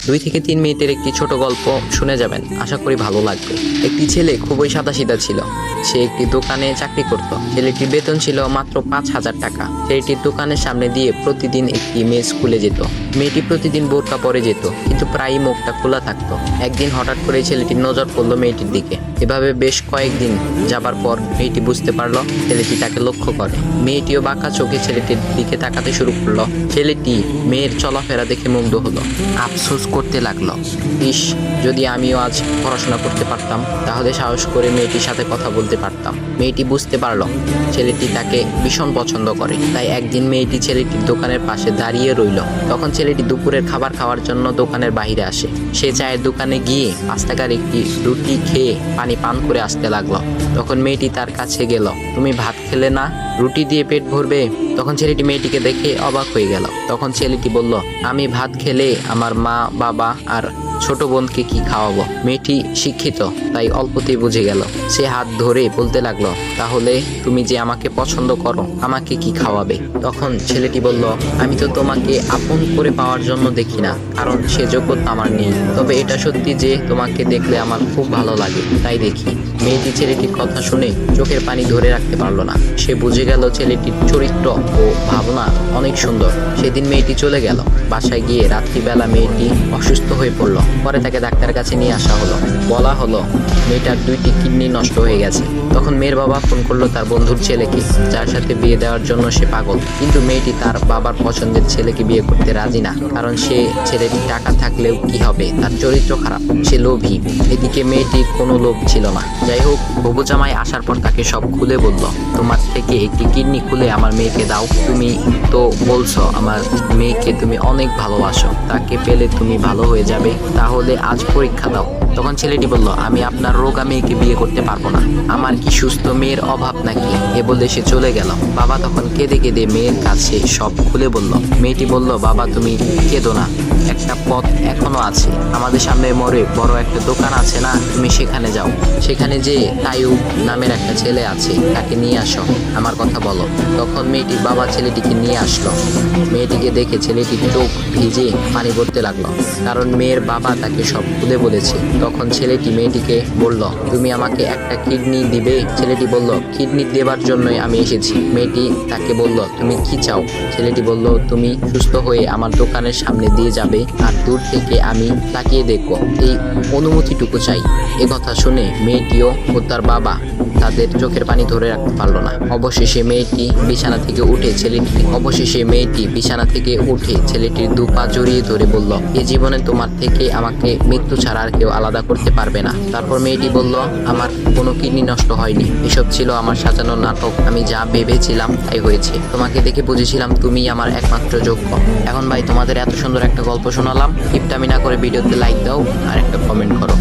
2 থেকে 3 মিনিটের একটি ছোট গল্প শুনে যাবেন, আশা করি ভালো লাগবে। একটি ছেলে খুবই সাদাসিধা ছিল। সে একটি দোকানে চাকরি করত। ছেলেটির বেতন ছিল মাত্র 5,000 টাকা। ছেলেটির দোকানের সামনে দিয়ে প্রতিদিন একটি মেয়ে স্কুলে যেত। মেয়েটি প্রতিদিন বোরকা পরে যেত, কিন্তু প্রায়ই মুখটা খোলা থাকতো। একদিন হঠাৎ করে ছেলেটির নজর পড়লো মেয়েটির দিকে। এভাবে বেশ কয়েকদিন যাবার পর মেয়েটি বুঝতে পারলো ছেলেটি তাকে লক্ষ্য করে। মেয়েটিও বাঁকা চোখে ছেলেটির দিকে তাকাতে শুরু করলো। ছেলেটি মেয়ের চলাফেরা দেখে মুগ্ধ হলো। আফসোস করতে লাগলো, ইস, যদি আমিও আজ পড়াশোনা করতে পারতাম, তাহলে সাহস করে মেয়েটির সাথে কথা বলতে পারতাম। মেয়েটি বুঝতে পারলো ছেলেটি তাকে ভীষণ পছন্দ করে। তাই একদিন মেয়েটি ছেলেটির দোকানের পাশে দাঁড়িয়ে রইল। তখন ছেলেটি দুপুরের খাবার খাওয়ার জন্য দোকানের বাইরে আসে। সে চায়ের দোকানে গিয়ে 5 টাকার একটি রুটি খেয়ে পানি পান করে আসতে লাগলো। তখন মেয়েটি তার কাছে গেল। তুমি ভাত খেলে না? রুটি দিয়ে পেট ভরবে? তখন ছেলেটি মেয়েটিকে দেখে অবাক হয়ে গেল। তখন ছেলেটি বলল, আমি ভাত খেলে আমার মা, বাবা আর ছোট বোনকে কি খাওয়াবো? মেয়েটি শিক্ষিত, তাই অল্পতেই বুঝে গেল। সে হাত ধরে বলতে লাগলো, তাহলে তুমি যে আমাকে পছন্দ করো, আমাকে কি খাওয়াবে? তখন ছেলেটি বলল, আমি তো তোমাকে আপন করে পাওয়ার জন্য দেখি না, কারণ সে যোগ্যতা আমার নেই। তবে এটা সত্যি যে তোমাকে দেখলে আমার খুব ভালো লাগে, তাই দেখি। মেয়েটি ছেলেটির কথা শুনে চোখের পানি ধরে রাখতে পারলো না। সে বুঝে গেল ছেলেটির চরিত্র ও ভাবনা অনেক সুন্দর। সেদিন মেয়েটি চলে গেল। বাসায় গিয়ে রাত্রিবেলা মেয়েটি অসুস্থ হয়ে পড়ল। পরে তাকে ডাক্তারের কাছে নিয়ে আসা হলো। বলা হলো মেয়েটার 2টি কিডনি নষ্ট হয়ে গেছে। তখন মেয়ের বাবা ফোন করলো তার বন্ধুর ছেলেকে, যার সাথে বিয়ে দেওয়ার জন্য সে পাগল। কিন্তু মেয়েটি তার বাবার পছন্দের ছেলেকে বিয়ে করতে রাজি না, কারণ সে ছেলেটি টাকা থাকলেও কি হবে, তার চরিত্র খারাপ, সে লোভী। এদিকে মেয়েটির কোনো লোভ ছিল না। যাই হোক, হবু জামাই আসার পর তাকে সব খুলে বলল, তোমার থেকে একটি কিডনি খুলে আমার মেয়েকে দাও। তুমি তো বলছো আমার মেয়েকে তুমি অনেক ভালোবাসো, তাকে পেলে তুমি ভালো হয়ে যাবে, তাহলে আজ পরীক্ষা দাও। তখন ছেলেটি বলল, আমি আপনার রোগা মেয়েকে বিয়ে করতে পারবো না, আমার কি সুস্থ মেয়ের অভাব নাকি? এ বলে সে চলে গেল। বাবা তখন কেঁদে কেঁদে মেয়ের কাছে সব খুলে বলল। মেয়েটি বলল, বাবা তুমি কেঁদো না, একটা পথ এখনো আছে। আমাদের সামনে মোড়ে বড় একটা দোকান আছে না, তুমি সেখানে যাও। সেখানে যে তাইয়ুব নামের একটা ছেলে আছে, তাকে নিয়ে আসো, আমার কথা বলো। তখন মেয়েটির বাবা ছেলেটিকে নিয়ে আসলো। মেয়েটিকে দেখে ছেলেটির চোখ ভিজে পানি পড়তে লাগলো, কারণ মেয়ের বাবা তাকে সব খুলে বলেছে। তখন ছেলেটি মেয়েটিকে বলল, তুমি আমাকে একটা কিডনি দিবে? ছেলেটি বলল, কিডনি দেবার জন্যই আমি এসেছি। মেয়েটি তাকে বলল, তুমি কি চাও? ছেলেটি বলল, তুমি সুস্থ হয়ে আমার দোকানের সামনে দিয়ে যাবে, আর দূর থেকে আমি তাকিয়ে দেখব, এই অনুমতিটুকু চাই। এ কথা শুনে মেয়েটিও ও তার বাবা তাদের চোখের পানি ধরে রাখতে পারলো না। অবশেষে মেয়েটি বিছানা থেকে উঠে ছেলেটির 2 পা জড়িয়ে ধরে বলল, এই জীবনে তোমার থেকে আমাকে মৃত্যু ছাড়া আর কেউ আলাদা করতে পারবে না। তারপর মেয়েটি বলল, আমার কোনো কিডনি নষ্ট হয়নি, এসব ছিল আমার সাজানো নাটক। আমি যা ভেবেছিলাম তাই হয়েছে। তোমাকে দেখে বুঝেছিলাম তুমি আমার একমাত্র যোগ্য। এখন ভাই, তোমাদের এত সুন্দর একটা গল্প শোনালাম, কিপটামি না করে ভিডিওতে লাইক দাও আর একটা কমেন্ট করো।